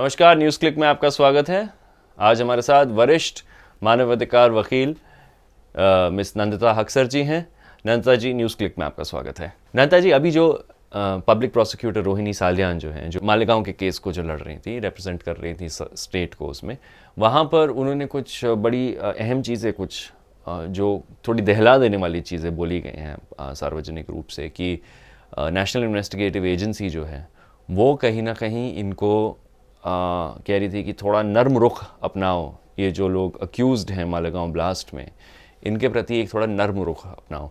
नमस्कार, news click में आपका स्वागत है। आज हमारे साथ वरिष्ठ मानवाधिकार वकील मिस नंदिता हक्सर जी हैं। नंदिता जी, न्यूज़ क्लिक में आपका स्वागत है। नंदिता जी, अभी जो पब्लिक प्रोसिक्यूटर रोहिणी सालियान जो हैं, जो मालेगांव के केस को जो लड़ रही थी, रिप्रेजेंट कर रही थी स्टेट को, उसमें वहाँ पर उन्होंने कुछ बड़ी अहम चीज़ें, कुछ जो थोड़ी दहला देने वाली चीज़ें बोली गई हैं सार्वजनिक रूप से कि नेशनल इन्वेस्टिगेटिव एजेंसी जो है वो कहीं ना कहीं इनको कह रही थी कि थोड़ा नर्म रुख अपनाओ, ये जो लोग अक्यूज़्ड हैं मालेगांव ब्लास्ट में, इनके प्रति एक थोड़ा नर्म रुख अपनाओ।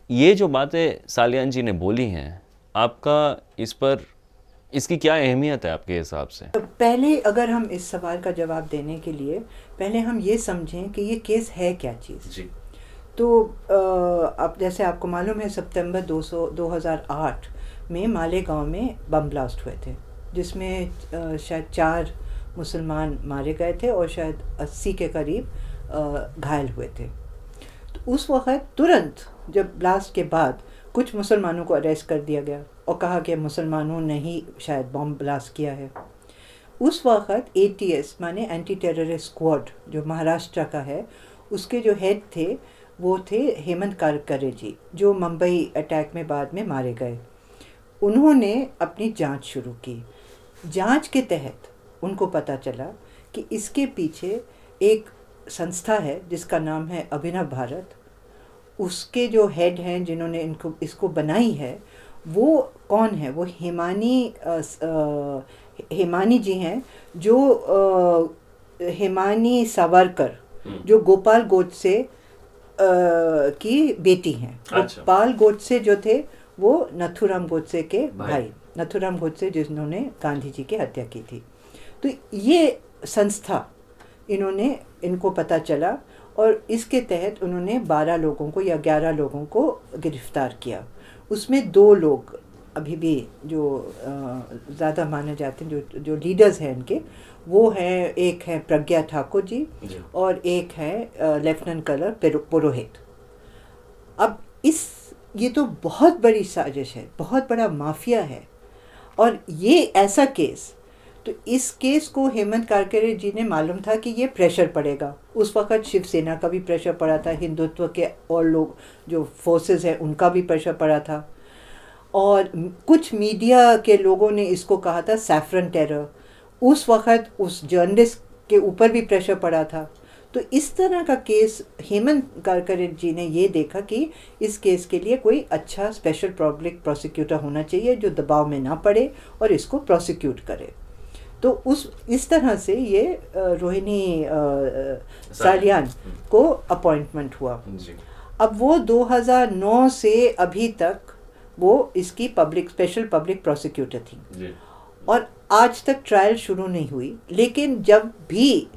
ये जो बातें सालियान जी ने बोली हैं, आपका इस पर, इसकी क्या अहमियत है आपके हिसाब से? पहले अगर हम इस सवाल का जवाब देने के लिए पहले हम ये समझें कि ये केस है क्या चीज़ जी। तो अब जैसे आपको मालूम है, सितंबर 2008 में मालेगांव में बम ब्लास्ट हुए थे, जिसमें शायद 4 मुसलमान मारे गए थे और शायद 80 के करीब घायल हुए थे। तो उस वक़्त तुरंत जब ब्लास्ट के बाद कुछ मुसलमानों को अरेस्ट कर दिया गया और कहा कि मुसलमानों ने ही शायद बम ब्लास्ट किया है। उस वक़्त ATS माने एंटी टेररिस्ट स्क्वाड जो महाराष्ट्र का है, उसके जो हेड थे वो थे हेमंत कारकरे जी, जो मुंबई अटैक में बाद में मारे गए। उन्होंने अपनी जांच शुरू की। जांच के तहत उनको पता चला कि इसके पीछे एक संस्था है जिसका नाम है अभिनव भारत। उसके जो हेड हैं जिन्होंने इसको बनाई है, वो कौन है? वो हेमानी जी हैं, जो हेमानी सावरकर, जो गोपाल गोडसे की बेटी हैं। अच्छा। गोपाल गोडसे जो थे वो नथुराम गोडसे के भाई, नथुराम गोडसे जिन्होंने गांधी जी की हत्या की थी। तो ये संस्था इनको पता चला और इसके तहत उन्होंने 12 लोगों को या 11 लोगों को गिरफ्तार किया। उसमें 2 लोग अभी भी जो ज़्यादा माने जाते हैं, जो लीडर्स हैं इनके, वो हैं, एक है प्रज्ञा ठाकुर जी और एक है लेफ्टिनेंट कर्नल पुरोहित। अब ये तो बहुत बड़ी साजिश है, बहुत बड़ा माफिया है। और ये ऐसा केस, तो इस केस को हेमंत कारकरे जी ने मालूम था कि ये प्रेशर पड़ेगा। उस वक़्त शिवसेना का भी प्रेशर पड़ा था, हिंदुत्व के और लोग जो फोर्सेस हैं उनका भी प्रेशर पड़ा था, और कुछ मीडिया के लोगों ने इसको कहा था सैफरन टेरर। उस वक़्त उस जर्नलिस्ट के ऊपर भी प्रेशर पड़ा था। तो इस तरह का केस हेमंत कारकरे जी ने ये देखा कि इस केस के लिए कोई अच्छा स्पेशल पब्लिक प्रोसिक्यूटर होना चाहिए जो दबाव में ना पड़े और इसको प्रोसिक्यूट करे। तो इस तरह से ये रोहिणी सालियान को अपॉइंटमेंट हुआ। अब वो 2009 से अभी तक वो इसकी स्पेशल पब्लिक प्रोसिक्यूटर थी और आज तक ट्रायल शुरू नहीं हुई। लेकिन जब भी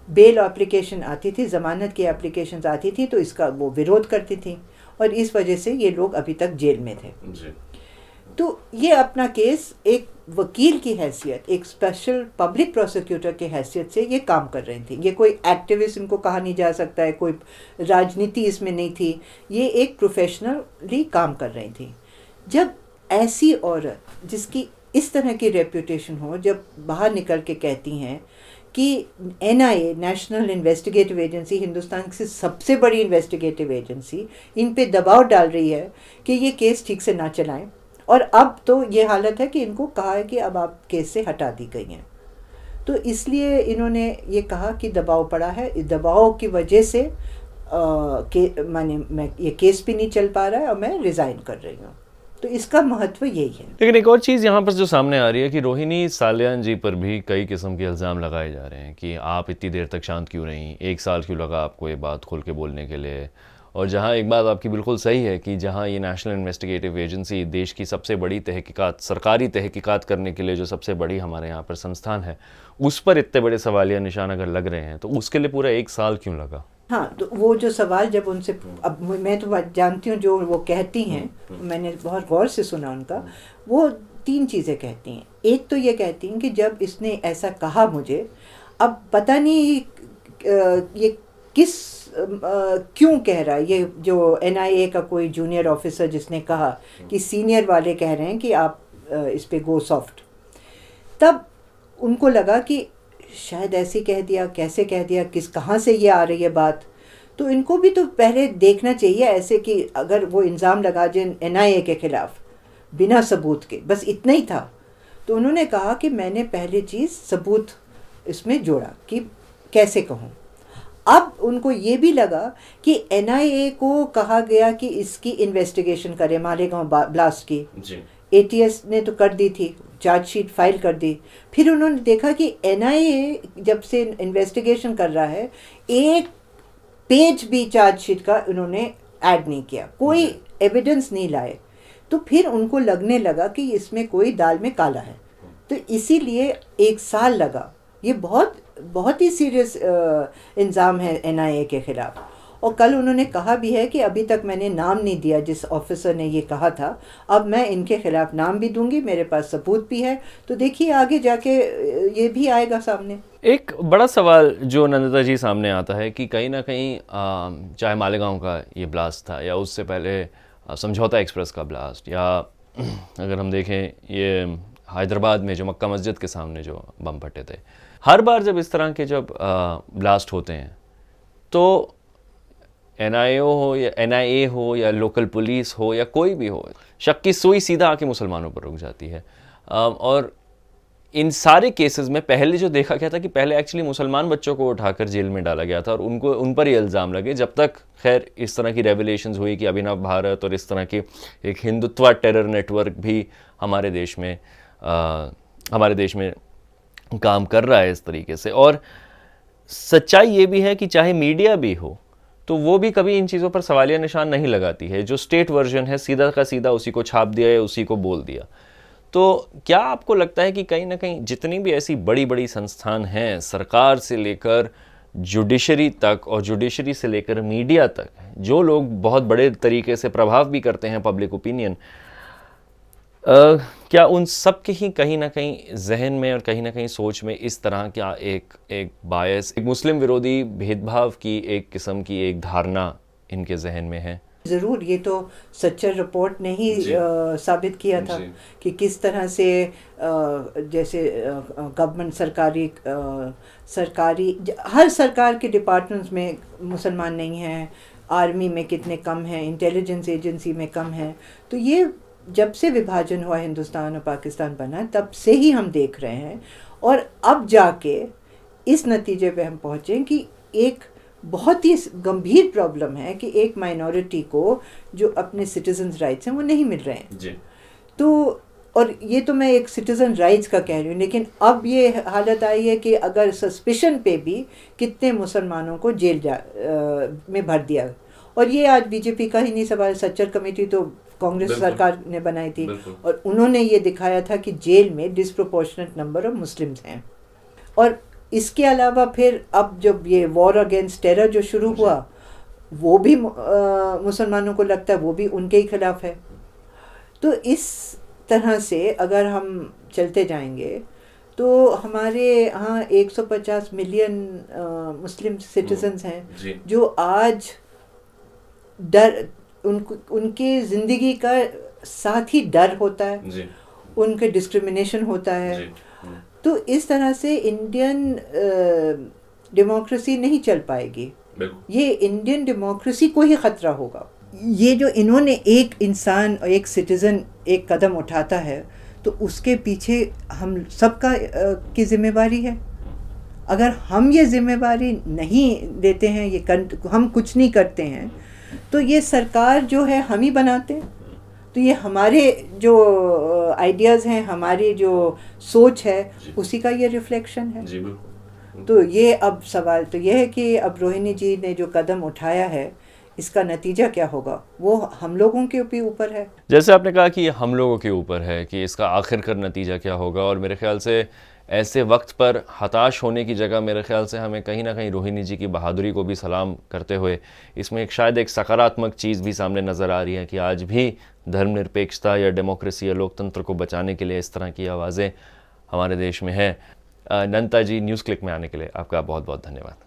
बेल एप्लीकेशन आती थी, ज़मानत की एप्लीकेशंस आती थी, तो इसका वो विरोध करती थी और इस वजह से ये लोग अभी तक जेल में थे। तो ये अपना केस एक वकील की हैसियत, एक स्पेशल पब्लिक प्रोसिक्यूटर की हैसियत से ये काम कर रही थी। ये कोई एक्टिविस्ट इनको कहा नहीं जा सकता है, कोई राजनीति इसमें नहीं थी, ये एक प्रोफेशनली काम कर रही थी। जब ऐसी औरत जिसकी इस तरह की रेपुटेशन हो, जब बाहर निकल के कहती हैं कि NIA national investigative agency, Hindustan की सबसे बड़ी इन्वेस्टिगेटिव एजेंसी, इन पे दबाव डाल रही है कि ये केस ठीक से ना चलाएं, और अब तो ये हालत है कि इनको कहा है कि अब आप केस से हटा दी गई हैं। तो इसलिए इन्होंने ये कहा कि दबाव पड़ा है, इस दबाव की वजह से मैं ये केस भी नहीं चल पा रहा है और मैं रिज़ाइन कर रही हूँ। तो इसका महत्व यही है। लेकिन एक और चीज़ यहाँ पर जो सामने आ रही है कि रोहिणी सालियान जी पर भी कई किस्म के इल्ज़ाम लगाए जा रहे हैं कि आप इतनी देर तक शांत क्यों रहीं, 1 साल क्यों लगा आपको ये बात खोल के बोलने के लिए। और जहाँ एक बात आपकी बिल्कुल सही है कि जहाँ ये नेशनल इन्वेस्टिगेटिव एजेंसी देश की सबसे बड़ी तहकीकात, सरकारी तहकीकात करने के लिए जो सबसे बड़ी हमारे यहाँ पर संस्थान है, उस पर इतने बड़े सवालिया निशान अगर लग रहे हैं तो उसके लिए पूरा 1 साल क्यों लगा? हाँ, तो वो जो सवाल जब उनसे, अब मैं तो जानती हूँ जो वो कहती हैं, मैंने बहुत गौर से सुना उनका, वो 3 चीज़ें कहती हैं। एक तो ये कहती हैं कि जब इसने ऐसा कहा मुझे, अब पता नहीं ये क्यों कह रहा है, ये जो NIA का कोई जूनियर ऑफिसर जिसने कहा कि सीनियर वाले कह रहे हैं कि आप इस पे गो सॉफ्ट, तब उनको लगा कि शायद ऐसे कह दिया, कैसे कह दिया, कहाँ से ये आ रही है बात। तो इनको भी तो पहले देखना चाहिए ऐसे कि अगर वो इल्ज़ाम लगा जिन NIA के ख़िलाफ़ बिना सबूत के, बस इतना ही था। तो उन्होंने कहा कि मैंने पहली चीज़ सबूत इसमें जोड़ा कि कैसे कहूँ। अब उनको ये भी लगा कि NIA को कहा गया कि इसकी इन्वेस्टिगेशन करे, मालेगांव ब्लास्ट की। ATS ने तो कर दी थी, चार्जशीट फाइल कर दी। फिर उन्होंने देखा कि NIA जब से इन्वेस्टिगेशन कर रहा है, एक पेज भी चार्जशीट का उन्होंने ऐड नहीं किया, कोई एविडेंस नहीं लाए। तो फिर उनको लगने लगा कि इसमें कोई दाल में काला है। तो इसीलिए 1 साल लगा। ये बहुत बहुत ही सीरियस इल्ज़ाम है NIA के ख़िलाफ़। और कल उन्होंने कहा भी है कि अभी तक मैंने नाम नहीं दिया जिस ऑफिसर ने ये कहा था, अब मैं इनके ख़िलाफ़ नाम भी दूंगी, मेरे पास सबूत भी है। तो देखिए आगे जाके ये भी आएगा सामने। एक बड़ा सवाल जो नंदिता जी सामने आता है कि कहीं ना कहीं चाहे मालेगांव का ये ब्लास्ट था या उससे पहले समझौता एक्सप्रेस का ब्लास्ट, या अगर हम देखें ये हैदराबाद में जो मक्का मस्जिद के सामने जो बम फटे थे, हर बार जब इस तरह के जब ब्लास्ट होते हैं तो NIA हो या लोकल पुलिस हो या कोई भी हो, शक की सुई सीधा आके मुसलमानों पर रुक जाती है। और इन सारे केसेस में पहले जो देखा गया था कि पहले एक्चुअली मुसलमान बच्चों को उठाकर जेल में डाला गया था और उन पर ये इल्ज़ाम लगे, जब तक खैर इस तरह की रेवलेशंस हुई कि अभिनव भारत और इस तरह की एक हिंदुत्व टेरर नेटवर्क भी हमारे देश में काम कर रहा है इस तरीके से। और सच्चाई ये भी है कि चाहे मीडिया भी हो तो वो भी कभी इन चीज़ों पर सवालिया निशान नहीं लगाती है। जो स्टेट वर्जन है सीधा का सीधा उसी को छाप दिया या उसी को बोल दिया। तो क्या आपको लगता है कि कहीं ना कहीं जितनी भी ऐसी बड़ी बड़ी संस्थान हैं, सरकार से लेकर जुडिशरी तक और जुडिशरी से लेकर मीडिया तक, जो लोग बहुत बड़े तरीके से प्रभाव भी करते हैं पब्लिक ओपिनियन, क्या उन सब के ही कहीं ना कहीं जहन में और कहीं ना कहीं सोच में इस तरह का एक बायस, एक मुस्लिम विरोधी भेदभाव की एक किस्म की एक धारणा इनके जहन में है? ज़रूर, ये तो सच्चर रिपोर्ट ने ही साबित किया था कि किस तरह से जैसे गवर्नमेंट सरकारी हर सरकार के डिपार्टमेंट्स में मुसलमान नहीं हैं, आर्मी में कितने कम हैं, इंटेलिजेंस एजेंसी में कम हैं। तो ये जब से विभाजन हुआ, हिंदुस्तान और पाकिस्तान बना, तब से ही हम देख रहे हैं। और अब जाके इस नतीजे पे हम पहुँचे कि एक बहुत ही गंभीर प्रॉब्लम है कि एक माइनॉरिटी को जो अपने सिटीजन्स राइट्स हैं वो नहीं मिल रहे हैं जी। तो और ये तो मैं एक सिटीजन राइट्स का कह रही हूँ, लेकिन अब ये हालत आई है कि अगर सस्पिशन पे भी कितने मुसलमानों को जेल में भर दिया। और ये आज बीजेपी का ही नहीं सवाल, सच्चर कमेटी तो कांग्रेस सरकार ने बनाई थी और उन्होंने ये दिखाया था कि जेल में डिस्प्रोपोर्शनेट नंबर ऑफ मुस्लिम्स हैं। और इसके अलावा फिर अब जब ये वॉर अगेंस्ट टेरर जो शुरू हुआ, वो भी मुसलमानों को लगता है वो भी उनके ही खिलाफ है। तो इस तरह से अगर हम चलते जाएंगे तो हमारे यहाँ 150 मिलियन मुस्लिम सिटीजन्स हैं जो आज डर, उनकी ज़िंदगी का साथ ही डर होता है, उनके डिस्क्रिमिनेशन होता है। तो इस तरह से इंडियन डेमोक्रेसी नहीं चल पाएगी, ये इंडियन डेमोक्रेसी को ही ख़तरा होगा। ये जो इन्होंने एक इंसान और एक सिटीज़न एक कदम उठाता है तो उसके पीछे हम सबका की जिम्मेवारी है। अगर हम ये जिम्मेवारी नहीं देते हैं, ये हम कुछ नहीं करते हैं, तो ये सरकार जो है हम ही बनाते हैं। तो ये हमारे जो आइडियाज़ हैं, हमारी जो सोच है, उसी का ये रिफ्लेक्शन है जी। तो ये अब सवाल तो ये है कि अब रोहिणी जी ने जो कदम उठाया है, इसका नतीजा क्या होगा, वो हम लोगों के ऊपर है। जैसे आपने कहा कि हम लोगों के ऊपर है कि इसका आखिरकार नतीजा क्या होगा, और मेरे ख्याल से ऐसे वक्त पर हताश होने की जगह मेरे ख्याल से हमें कहीं ना कहीं रोहिणी जी की बहादुरी को भी सलाम करते हुए इसमें शायद एक सकारात्मक चीज़ भी सामने नज़र आ रही है कि आज भी धर्मनिरपेक्षता या डेमोक्रेसी या लोकतंत्र को बचाने के लिए इस तरह की आवाज़ें हमारे देश में हैं। नंदिता जी, न्यूज़ क्लिक में आने के लिए आपका बहुत बहुत धन्यवाद।